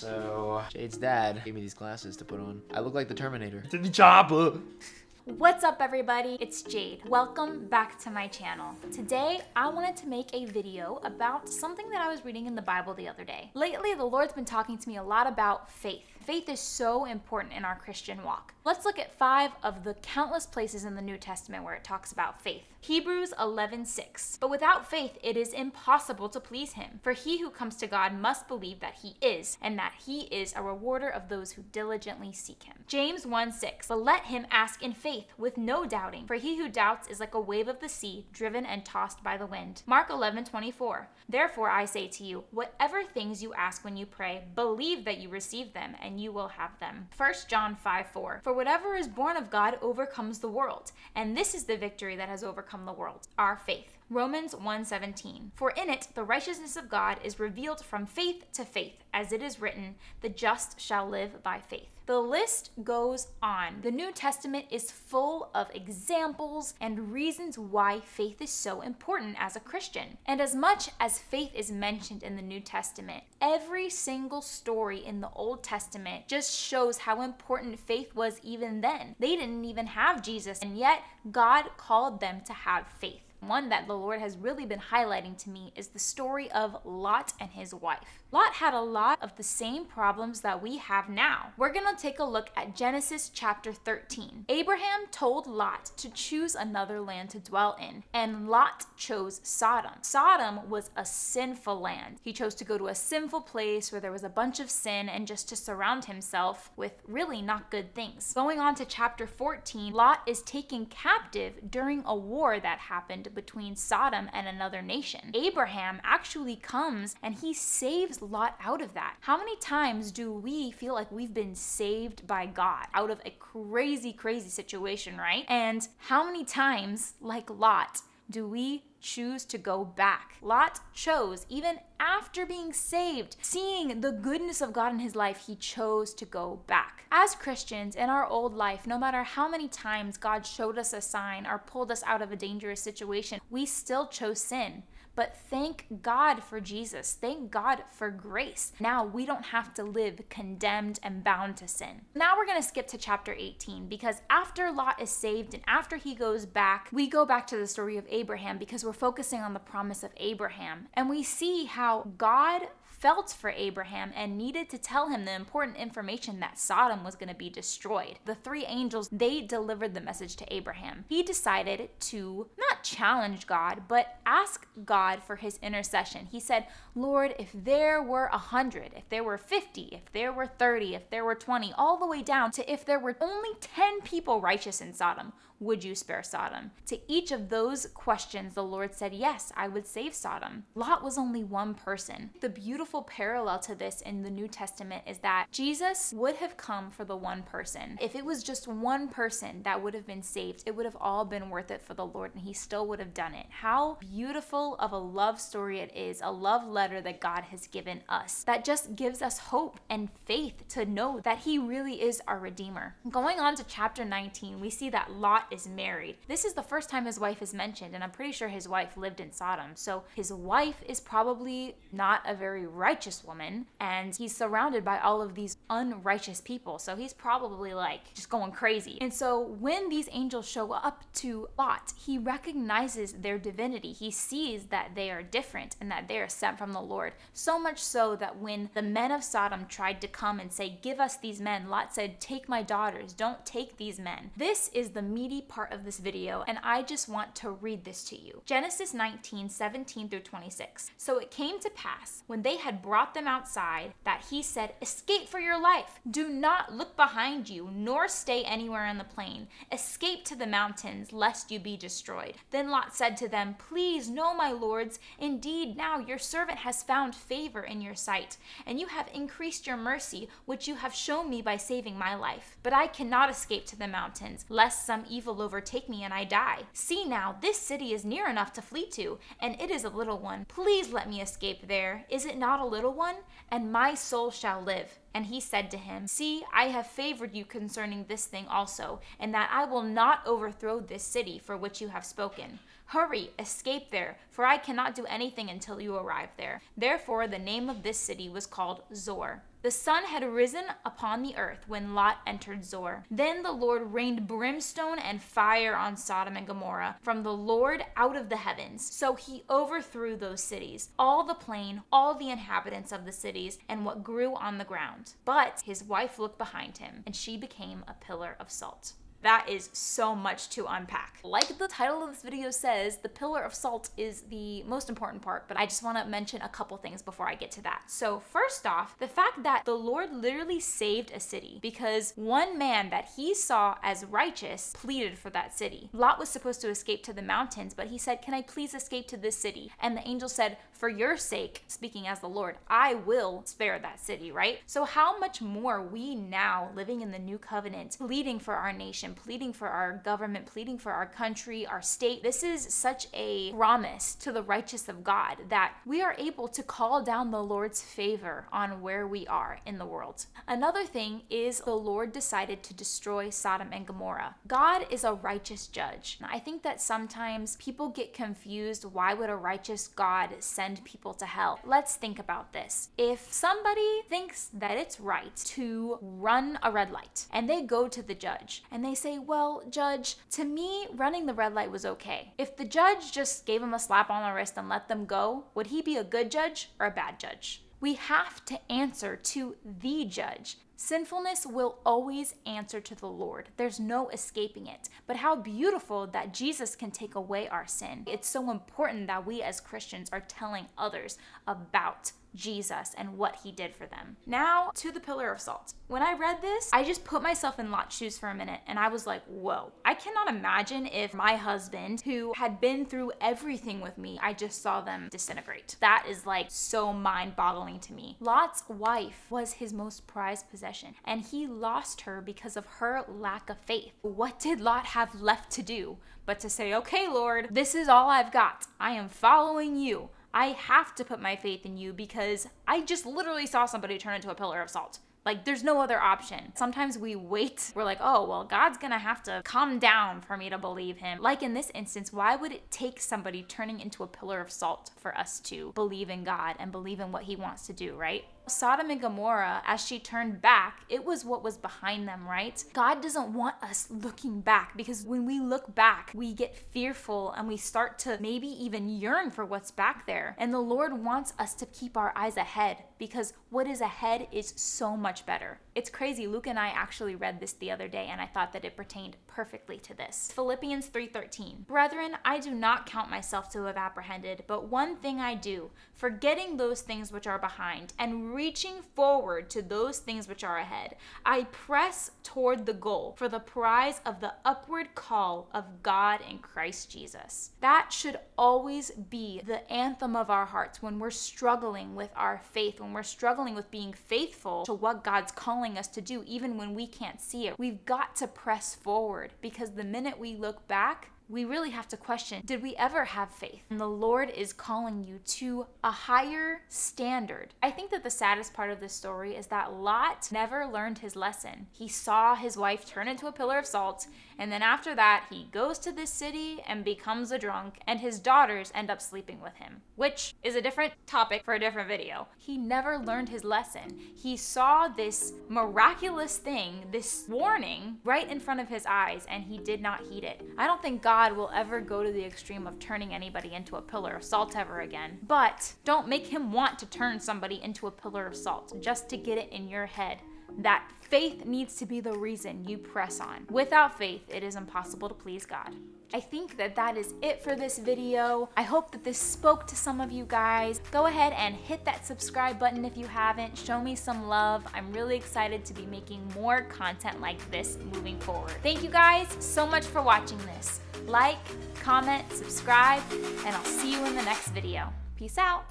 So, Jade's dad gave me these glasses to put on. I look like the Terminator. To the chopper! What's up everybody, it's Jade. Welcome back to my channel. Today, I wanted to make a video about something that I was reading in the Bible the other day. Lately, the Lord's been talking to me a lot about faith. Faith is so important in our Christian walk. Let's look at 5 of the countless places in the New Testament where it talks about faith. Hebrews 11:6. But without faith, it is impossible to please him. For he who comes to God must believe that he is, and that he is a rewarder of those who diligently seek him. James 1:6. But let him ask in faith, with no doubting. For he who doubts is like a wave of the sea, driven and tossed by the wind. Mark 11:24. Therefore I say to you, whatever things you ask when you pray, believe that you receive them, and you will have them. 1 John 5:4. For whatever is born of God overcomes the world, and this is the victory that has overcome the world, our faith. Romans 1:17. For in it the righteousness of God is revealed from faith to faith, as it is written, the just shall live by faith. The list goes on. The New Testament is full of examples and reasons why faith is so important as a Christian. And as much as faith is mentioned in the New Testament, every single story in the Old Testament just shows how important faith was even then. They didn't even have Jesus, and yet God called them to have faith. One that the Lord has really been highlighting to me is the story of Lot and his wife. Lot had a lot of the same problems that we have now. We're going to take a look at Genesis chapter 13. Abraham told Lot to choose another land to dwell in, and Lot chose Sodom. Sodom was a sinful land. He chose to go to a sinful place where there was a bunch of sin and just to surround himself with really not good things. Going on to chapter 14, Lot is taken captive during a war that happened between Sodom and another nation. Abraham actually comes and he saves Lot out of that. How many times do we feel like we've been saved by God out of a crazy situation, right? And how many times, like Lot, do we choose to go back? Lot chose, even after being saved, seeing the goodness of God in his life, he chose to go back. As Christians in our old life, no matter how many times God showed us a sign or pulled us out of a dangerous situation, we still chose sin. But thank God for Jesus. Thank God for grace. Now we don't have to live condemned and bound to sin. Now we're going to skip to chapter 18 because after Lot is saved and after he goes back, we go back to the story of Abraham because we're focusing on the promise of Abraham. And we see how God felt for Abraham and needed to tell him the important information that Sodom was going to be destroyed. The 3 angels, they delivered the message to Abraham. He decided to not challenge God, but ask God for his intercession. He said, Lord, if there were 100, if there were 50, if there were 30, if there were 20, all the way down to if there were only 10 people righteous in Sodom, would you spare Sodom? To each of those questions, the Lord said, yes, I would save Sodom. Lot was only one person. The beautiful parallel to this in the New Testament is that Jesus would have come for the one person. If it was just one person that would have been saved, it would have all been worth it for the Lord, and he still would have done it. How beautiful of a love story it is, a love letter that God has given us that just gives us hope and faith to know that he really is our Redeemer. Going on to chapter 19, we see that Lot is married. This is the first time his wife is mentioned, and I'm pretty sure his wife lived in Sodom. So his wife is probably not a very righteous woman, and he's surrounded by all of these unrighteous people. So he's probably like just going crazy. And so when these angels show up to Lot, he recognizes their divinity. He sees that they are different and that they are sent from the Lord. So much so that when the men of Sodom tried to come and say, give us these men, Lot said, take my daughters, don't take these men. This is the meaty part of this video, and I just want to read this to you. Genesis 19:17 through 26. So it came to pass, when they had brought them outside, that he said, escape for your life. Do not look behind you, nor stay anywhere in the plain. Escape to the mountains, lest you be destroyed. Then Lot said to them, please, no, my lords, indeed now your servant has found favor in your sight, and you have increased your mercy, which you have shown me by saving my life. But I cannot escape to the mountains, lest some evil overtake me and I die. See now, this city is near enough to flee to, and it is a little one. Please let me escape there. Is it not a little one? And my soul shall live. And he said to him, see, I have favored you concerning this thing also, and that I will not overthrow this city for which you have spoken. Hurry, escape there, for I cannot do anything until you arrive there. Therefore the name of this city was called Zor. The sun had risen upon the earth when Lot entered Zoar. Then the Lord rained brimstone and fire on Sodom and Gomorrah from the Lord out of the heavens. So he overthrew those cities, all the plain, all the inhabitants of the cities, and what grew on the ground. But his wife looked behind him, and she became a pillar of salt. That is so much to unpack. Like the title of this video says, the pillar of salt is the most important part, but I just want to mention a couple things before I get to that. So first off, the fact that the Lord literally saved a city because one man that he saw as righteous pleaded for that city. Lot was supposed to escape to the mountains, but he said, "Can I please escape to this city?" And the angel said, "For your sake," speaking as the Lord, "I will spare that city," right? So how much more we now living in the new covenant, pleading for our nation, pleading for our government, pleading for our country, our state. This is such a promise to the righteous of God that we are able to call down the Lord's favor on where we are in the world. Another thing is the Lord decided to destroy Sodom and Gomorrah. God is a righteous judge. I think that sometimes people get confused. Why would a righteous God send people to hell? Let's think about this. If somebody thinks that it's right to run a red light and they go to the judge and they say, "Well, judge, to me, running the red light was okay." If the judge just gave him a slap on the wrist and let them go, would he be a good judge or a bad judge? We have to answer to the judge. Sinfulness will always answer to the Lord. There's no escaping it. But how beautiful that Jesus can take away our sin. It's so important that we as Christians are telling others about Jesus and what he did for them. Now to the pillar of salt. When I read this, I just put myself in Lot's shoes for a minute and I was like, whoa. I cannot imagine if my husband, who had been through everything with me, I just saw them disintegrate. That is like so mind-boggling to me. Lot's wife was his most prized possession and he lost her because of her lack of faith. What did Lot have left to do but to say, "Okay, Lord, this is all I've got. I am following you. I have to put my faith in you because I just literally saw somebody turn into a pillar of salt." Like, there's no other option. Sometimes we wait. We're like, oh, well, God's gonna have to calm down for me to believe him. Like in this instance, why would it take somebody turning into a pillar of salt for us to believe in God and believe in what he wants to do, right? Sodom and Gomorrah, as she turned back, it was what was behind them, right? God doesn't want us looking back because when we look back, we get fearful and we start to maybe even yearn for what's back there. And the Lord wants us to keep our eyes ahead because what is ahead is so much better. It's crazy. Luke and I actually read this the other day and I thought that it pertained perfectly to this. Philippians 3:13. "Brethren, I do not count myself to have apprehended, but one thing I do, forgetting those things which are behind and reaching forward to those things which are ahead, I press toward the goal for the prize of the upward call of God in Christ Jesus." That should always be the anthem of our hearts when we're struggling with our faith, when we're struggling with being faithful to what God's calling us to do, even when we can't see it. We've got to press forward because the minute we look back, we really have to question, did we ever have faith? And the Lord is calling you to a higher standard. I think that the saddest part of this story is that Lot never learned his lesson. He saw his wife turn into a pillar of salt, and then after that, he goes to this city and becomes a drunk, and his daughters end up sleeping with him, which is a different topic for a different video. He never learned his lesson. He saw this miraculous thing, this warning, right in front of his eyes, and he did not heed it. I don't think God will ever go to the extreme of turning anybody into a pillar of salt ever again. But don't make him want to turn somebody into a pillar of salt just to get it in your head that faith needs to be the reason you press on. Without faith, it is impossible to please God. I think that that is it for this video. I hope that this spoke to some of you guys. Go ahead and hit that subscribe button if you haven't. Show me some love. I'm really excited to be making more content like this moving forward. Thank you guys so much for watching this. Like, comment, subscribe, and I'll see you in the next video. Peace out.